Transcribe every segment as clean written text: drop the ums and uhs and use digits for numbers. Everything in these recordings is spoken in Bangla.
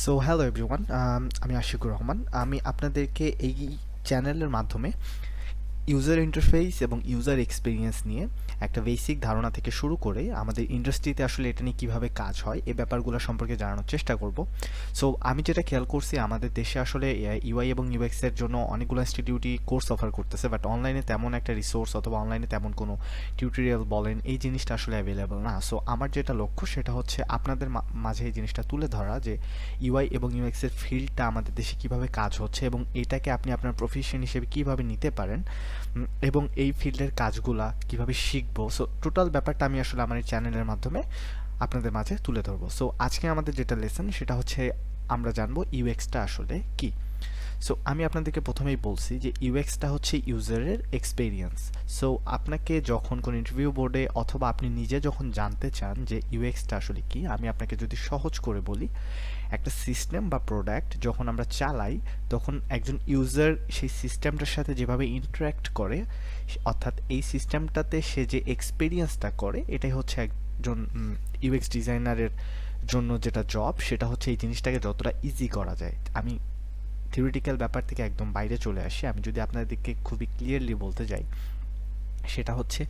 সো হ্যালো এভরিওয়ান, আমি আশিকুর রহমান। আমি আপনাদেরকে এই চ্যানেলের মাধ্যমে ইউজার ইন্টারফেস এবং ইউজার এক্সপিরিয়েন্স নিয়ে একটা বেসিক ধারণা থেকে শুরু করে আমাদের ইন্ডাস্ট্রিতে আসলে এটা নিয়ে কীভাবে কাজ হয় এই ব্যাপারগুলো সম্পর্কে জানানোর চেষ্টা করব। সো আমি যেটা খেয়াল করছি, আমাদের দেশে আসলে ইউআই এবং ইউএক্সের জন্য অনেকগুলো ইনস্টিটিউটই কোর্স অফার করতেছে, বাট অনলাইনে তেমন একটা রিসোর্স অথবা অনলাইনে তেমন কোনো টিউটোরিয়াল বলেন এই জিনিসটা আসলে অ্যাভেলেবল না। সো আমার যেটা লক্ষ্য সেটা হচ্ছে আপনাদের মাঝে এই জিনিসটা তুলে ধরা যে ইউআই এবং ইউএক্সের ফিল্ডটা আমাদের দেশে কীভাবে কাজ হচ্ছে এবং এটাকে আপনি আপনার প্রফেশন হিসেবে কীভাবে নিতে পারেন এবং এই ফিল্ডের কাজগুলা কিভাবে শিখবো। সো টোটাল ব্যাপারটা আমি আসলে আমার এই চ্যানেলের মাধ্যমে আপনাদের মাঝে তুলে ধরবো। সো আজকে আমাদের যেটা লেসন সেটা হচ্ছে আমরা জানবো ইউএক্সটা আসলে কি। সো আমি আপনাদেরকে প্রথমেই বলছি যে ইউএক্সটা হচ্ছে ইউজারের এক্সপেরিয়েন্স। সো আপনাকে যখন কোনো ইন্টারভিউ বোর্ডে অথবা আপনি নিজে যখন জানতে চান যে ইউএক্সটা আসলে কি, আমি আপনাকে যদি সহজ করে বলি, একটা সিস্টেম বা প্রোডাক্ট যখন আমরা চালাই তখন একজন ইউজার সেই সিস্টেমটার সাথে যেভাবে ইন্টারাক্ট করে, অর্থাৎ এই সিস্টেমটাতে সে যে এক্সপেরিয়েন্সটা করে, এটাই হচ্ছে একজন ইউএক্স ডিজাইনারের জন্য যেটা জব, সেটা হচ্ছে এই জিনিসটাকে যতটা ইজি করা যায়। আমি থিওরিটিক্যাল ব্যাপার থেকে একদম বাইরে চলে আসি। আমি যদি আপনাদেরকে খুবই ক্লিয়ারলি বলতে যাই, সেটা হচ্ছে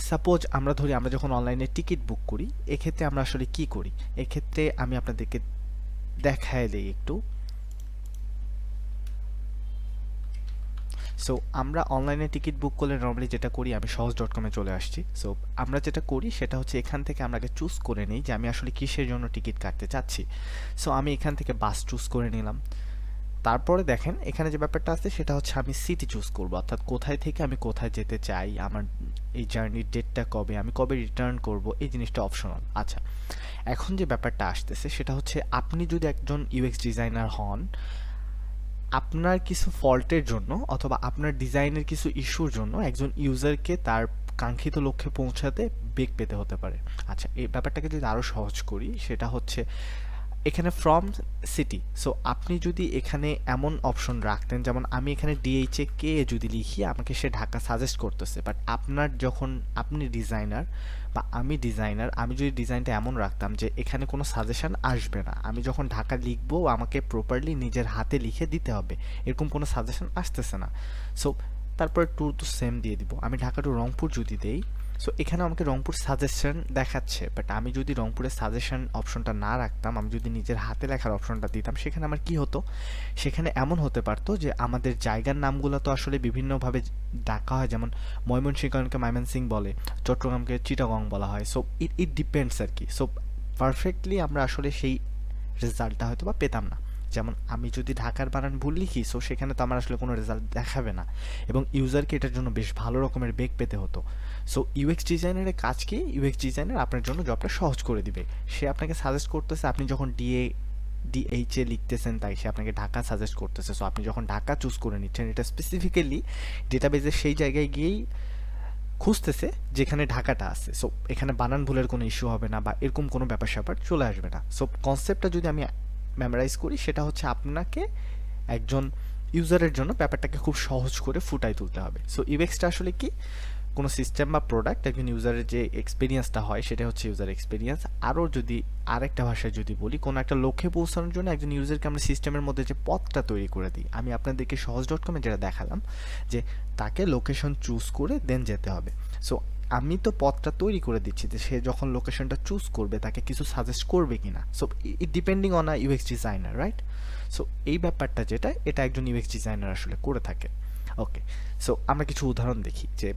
সাপোজ আমরা ধরি আমরা যখন অনলাইনে টিকিট বুক করি, এক্ষেত্রে আমরা আসলে কি করি। এক্ষেত্রে আমি আপনাদেরকে দেখায় দেই একটু। সো আমরা অনলাইনে টিকিট বুক করলে নর্মালি যেটা করি, আমি সহজ.com-এ চলে আসছি। সো আমরা যেটা করি সেটা হচ্ছে এখান থেকে আমরা আগে চুজ করে নিই যে আমি আসলে কিসের জন্য টিকিট কাটতে চাচ্ছি। সো আমি এখান থেকে বাস চুজ করে নিলাম। তারপরে দেখেন এখানে যে ব্যাপারটা আছে সেটা হচ্ছে আমি সিটি চুজ করব, অর্থাৎ কোথায় থেকে আমি কোথায় যেতে চাই, আমার এই জার্নির ডেটটা কবে, আমি কবে রিটার্ন করব, এই জিনিসটা অপশনাল। আচ্ছা, এখন যে ব্যাপারটা আসতেছে সেটা হচ্ছে আপনি যদি একজন ইউএক্স ডিজাইনার হন, আপনার কিছু ফল্টের জন্য অথবা আপনার ডিজাইনের কিছু ইস্যুর জন্য একজন ইউজারকে তার কাঙ্ক্ষিত লক্ষ্যে পৌঁছাতে বেগ পেতে হতে পারে। আচ্ছা, এই ব্যাপারটাকে যদি আরও সহজ করি, সেটা হচ্ছে এখানে ফ্রম সিটি। সো আপনি যদি এখানে এমন অপশন রাখতেন, যেমন আমি এখানে ডিএইচএ কে যদি লিখি, আমাকে সে ঢাকা সাজেস্ট করতেছে, বাট আপনার যখন আপনি ডিজাইনার বা আমি ডিজাইনার, আমি যদি ডিজাইনটা এমন রাখতাম যে এখানে কোনো সাজেশন আসবে না, আমি যখন ঢাকা লিখবো আমাকে প্রপারলি নিজের হাতে লিখে দিতে হবে, এরকম কোনো সাজেশন আসতেছে না। সো তারপর টু তো সেম দিয়ে দিব। আমি ঢাকা টু রংপুর যদি দেই, সো এখানে আমাকে রংপুর সাজেশন দেখাচ্ছে, বাট আমি যদি রংপুরের সাজেশন অপশনটা না রাখতাম, আমি যদি নিজের হাতে লেখার অপশনটা দিতাম, সেখানে আমার কি হতো, সেখানে এমন হতে পারতো যে আমাদের জায়গার নামগুলো তো আসলে বিভিন্নভাবে ডাকা হয়, যেমন ময়মনসিংহকে ময়মনসিং বলে, চট্টগ্রামকে চিটাগং বলা হয়। সো ইট ডিপেন্ডস আর কি। সো পারফেক্টলি আমরা আসলে সেই রেজাল্টটা হয়তো বা পেতাম না। যেমন আমি যদি ঢাকার বানান ভুল লিখি, সো সেখানে তো আমার আসলে কোনো রেজাল্ট দেখাবে না এবং ইউজারকে এটার জন্য বেশ ভালো রকমের বেগ পেতে হতো। সো ইউএক্স ডিজাইনারের কাজ কি, ইউএক্স ডিজাইনার আপনার জন্য জবটা সহজ করে দিবে। সে আপনাকে সাজেস্ট করতেছে, আপনি যখন ডিএইচএ লিখতেছেন তাই সে আপনাকে ঢাকা সাজেস্ট করতেছে। সো আপনি যখন ঢাকা চুজ করে নিচ্ছেন, এটা স্পেসিফিক্যালি ডেটাবেজে সেই জায়গায় গিয়েই খুঁজতেছে যেখানে ঢাকাটা আছে। সো এখানে বানান ভুলের কোনো ইস্যু হবে না বা এরকম কোনো ব্যাপার স্যাপার চলে আসবে না। সো কনসেপ্টটা যদি আমি মেমোরাইজ করি, সেটা হচ্ছে আপনাকে একজন ইউজারের জন্য ব্যাপারটাকে খুব সহজ করে ফুটাই তুলতে হবে। সো ইউএক্সটা আসলে কি, কোনো সিস্টেম বা প্রোডাক্ট একজন ইউজারের যে এক্সপিরিয়েন্সটা হয় সেটা হচ্ছে ইউজার এক্সপিরিয়েন্স। আরও যদি আরেকটা ভাষায় যদি বলি, কোনো একটা লক্ষ্যে পৌঁছানোর জন্য একজন ইউজারকে আমরা সিস্টেমের মধ্যে যে পথটা তৈরি করে দিই, আমি আপনাদেরকে সহজ.com-এ যেটা দেখালাম যে তাকে লোকেশন চুজ করে দেন যেতে হবে। সো আমি তো পথটা তৈরি করে দিচ্ছি যে সে যখন লোকেশনটা চুজ করবে তাকে কিছু সাজেস্ট করবে কিনা। So it depending on a UX designer, right? So এই ব্যাপারটা যেটা, এটা একজন ইউএক্স ডিজাইনার আসলে করে থাকে। ওকে, সো আমরা কিছু উদাহরণ দেখি যে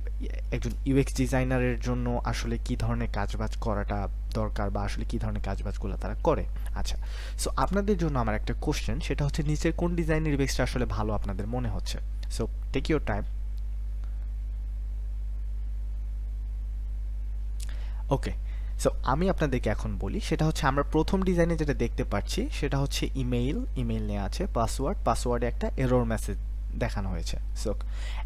একজন ইউএক্স ডিজাইনারের জন্য আসলে কি ধরনের কাজবাজ করাটা দরকার বা আসলে কি ধরনের কাজবাজগুলো তারা করে। আচ্ছা, সো আপনাদের জন্য আমার একটা কোশ্চেন, সেটা হচ্ছে নিচের কোন ডিজাইনের ইউএক্সটা আসলে ভালো আপনাদের মনে হচ্ছে। So take your time. Okay, so আমি আপনাদেরকে এখন বলি, সেটা হচ্ছে আমরা প্রথম ডিজাইনে যেটা দেখতে পাচ্ছি সেটা হচ্ছে ইমেইল নেওয়া আছে, পাসওয়ার্ডে একটা এরর মেসেজ দেখানো হয়েছে। সো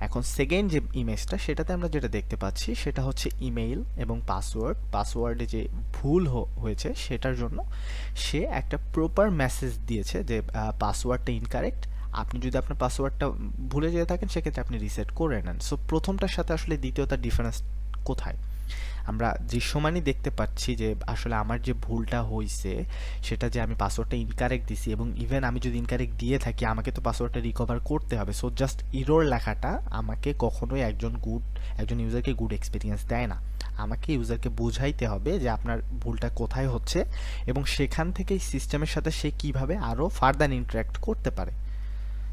এখন সেকেন্ড যে ইমেজটা, সেটাতে আমরা যেটা দেখতে পাচ্ছি সেটা হচ্ছে ইমেইল এবং পাসওয়ার্ডে যে ভুল হয়েছে সেটার জন্য সে একটা প্রপার মেসেজ দিয়েছে যে পাসওয়ার্ডটা ইনকারেক্ট, আপনি যদি আপনার পাসওয়ার্ডটা ভুলে যেয়ে থাকেন সেক্ষেত্রে আপনি রিসেট করে নেন। সো প্রথমটার সাথে আসলে দ্বিতীয়টার ডিফারেন্স কোথায়? আমরা দৃশ্যমানই দেখতে পাচ্ছি যে আসলে আমার যে ভুলটা হইছে সেটা যে আমি পাসওয়ার্ডটা ইনকারেক্ট দিছি, এবং ইভেন আমি যদি ইনকারেক্ট দিয়ে থাকি আমাকে তো পাসওয়ার্ডটা রিকভার করতে হবে। সো জাস্ট ইরর লেখাটা আমাকে কখনোই একজন ইউজারকে গুড এক্সপিরিয়েন্স দেয় না। আমাকে ইউজারকে বুঝাইতে হবে যে আপনার ভুলটা কোথায় হচ্ছে, এবং সেখান থেকেই সিস্টেমের সাথে সে কিভাবে আরও ফার্দার ইন্টারাক্ট করতে পারে।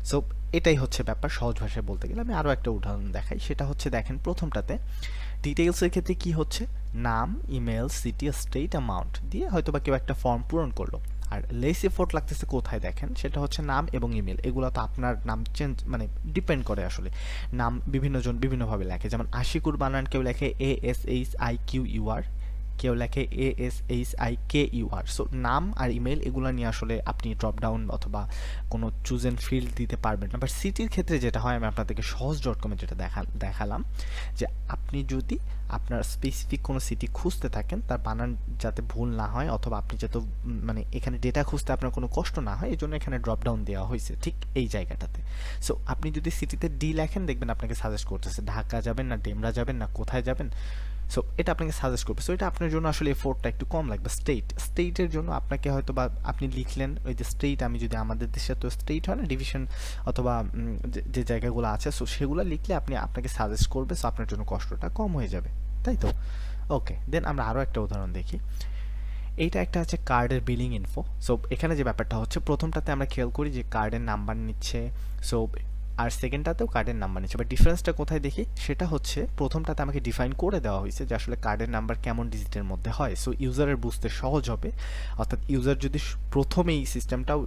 সো এটাই হচ্ছে ব্যাপার সহজ ভাষায় বলতে গেলে। আমি আরও একটা উদাহরণ দেখাই, সেটা হচ্ছে দেখেন প্রথমটাতে ডিটেইলসের ক্ষেত্রে কি হচ্ছে, নাম, ইমেল, সিটি, স্টেট, অ্যামাউন্ট দিয়ে হয়তো বা কেউ একটা ফর্ম পূরণ করলো। আর লেস এফোর্ট লাগতেছে কোথায় দেখেন, সেটা হচ্ছে নাম এবং ইমেল। এগুলো তো আপনার নাম চেঞ্জ মানে ডিপেন্ড করে আসলে। নাম বিভিন্নজন বিভিন্নভাবে লেখে, যেমন আশিকুর বানান কেউ লেখে ASHIQUR, কেউ লেখে ASHIKUR। সো নাম আর ইমেল এগুলো নিয়ে আসলে আপনি ড্রপ ডাউন অথবা কোনো চুজেন ফিল্ড দিতে পারবেন না। বাট সিটির ক্ষেত্রে যেটা হয়, আমি আপনাদেরকে সহজ.com-এ যেটা দেখালাম, যে আপনি যদি আপনার স্পেসিফিক কোনো সিটি খুঁজতে থাকেন, তার বানান যাতে ভুল না হয়, অথবা আপনি যাতে মানে এখানে ডেটা খুঁজতে আপনার কোনো কষ্ট না হয়, এই জন্য এখানে ড্রপ ডাউন দেওয়া হয়েছে ঠিক এই জায়গাটাতে। সো আপনি যদি সিটিতে ডি লেখেন, দেখবেন আপনাকে সাজেস্ট করতেছে ঢাকা যাবেন না ডেমরা যাবেন না কোথায় যাবেন। সো এটা আপনাকে সাজেস্ট করবে। সো এটা আপনার জন্য আসলে এফোর্টটা একটু কম লাগবে। স্টেটের জন্য আপনাকে হয়তো বা আপনি লিখলেন ওই যে স্টেট, আমি যদি আমাদের দেশে তো স্টেট হয় না, ডিভিশন অথবা যে জায়গাগুলো আছে, সো সেগুলো লিখলে আপনাকে সাজেস্ট করবে। সো আপনার জন্য কষ্টটা কম হয়ে যাবে, তাই তো? ওকে, দেন আমরা আরও একটা উদাহরণ দেখি। এইটা একটা আছে কার্ডের বিলিং ইনফো। সো এখানে যে ব্যাপারটা হচ্ছে, প্রথমটাতে আমরা খেয়াল করি যে কার্ডের নাম্বার নিচ্ছে, সো আর সেকেন্ডটাতেও কার্ডের নাম্বার নিচ্ছে। বাট ডিফারেন্সটা কোথায় দেখি, সেটা হচ্ছে প্রথমটাতে আমাকে ডিফাইন করে দেওয়া হয়েছে যে আসলে কার্ডের নাম্বার কেমন ডিজিটের মধ্যে হয়। সো ইউজারের বুঝতে সহজ হবে, অর্থাৎ ইউজার যদি প্রথমেই সিস্টেমটাও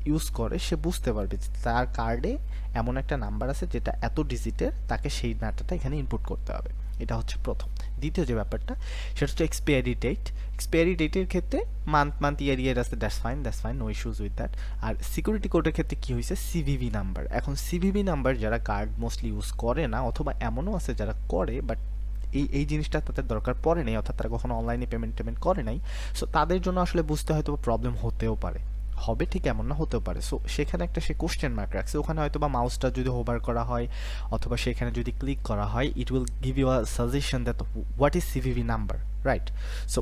ইউজ করে, সে বুঝতে পারবে যে তার কার্ডে এমন একটা নাম্বার আছে যেটা এত ডিজিটের, তাকে সেই ডাটাটা এখানে ইনপুট করতে হবে। এটা হচ্ছে প্রথম। দ্বিতীয় যে ব্যাপারটা, সেটা হচ্ছে এক্সপায়ারি ডেটের ক্ষেত্রে মান্থ ইয়ার আছে, that's fine, no issues with that. আর সিকিউরিটি কোডের ক্ষেত্রে কি হয়েছে, সিভিভি নাম্বার। এখন সিভিভি নাম্বার যারা কার্ড মোস্টলি ইউজ করে না, অথবা এমনও আছে যারা করে বাট এই জিনিসটা তাদের দরকার পড়ে নাই, অর্থাৎ তারা কখনো অনলাইনে পেমেন্ট করে নাই। সো তাদের জন্য আসলে বুঝতে হয়তো প্রবলেম হতেও পারে, হবে ঠিক এমন না, হতেও পারে। সো সেখানে একটা সে কোশ্চেন মার্ক রাখছে, ওখানে হয়তো বা মাউসটা যদি হোভার করা হয় অথবা সেখানে যদি ক্লিক করা হয়, it will give you a suggestion that what is CVV number, right? So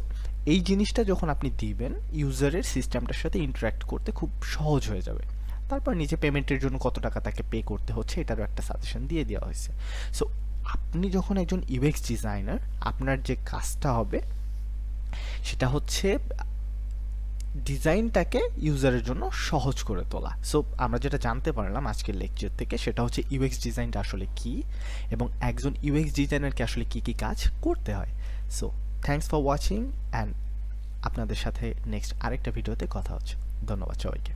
এই জিনিসটা যখন আপনি দিবেন, ইউজারের সিস্টেমটার সাথে ইন্টারাক্ট করতে খুব সহজ হয়ে যাবে। তারপর নিচে পেমেন্টের জন্য কত টাকা তাকে পে করতে হচ্ছে, এটারও একটা সাজেশন দিয়ে দেওয়া হয়েছে। সো আপনি যখন একজন ইউএক্স ডিজাইনার, আপনার যে কাজটা হবে সেটা হচ্ছে ডিজাইনটাকে ইউজারের জন্য সহজ করে তোলা। সো আমরা যেটা জানতে পারলাম আজকের লেকচার থেকে, সেটা হচ্ছে ইউএক্স ডিজাইনটা আসলে কি, এবং একজন ইউএক্স ডিজাইনারকে আসলে কি কি কাজ করতে হয়। So thanks for watching, and আপনাদের সাথে নেক্সট আরেকটা ভিডিওতে কথা হচ্ছে। ধন্যবাদ সবাইকে।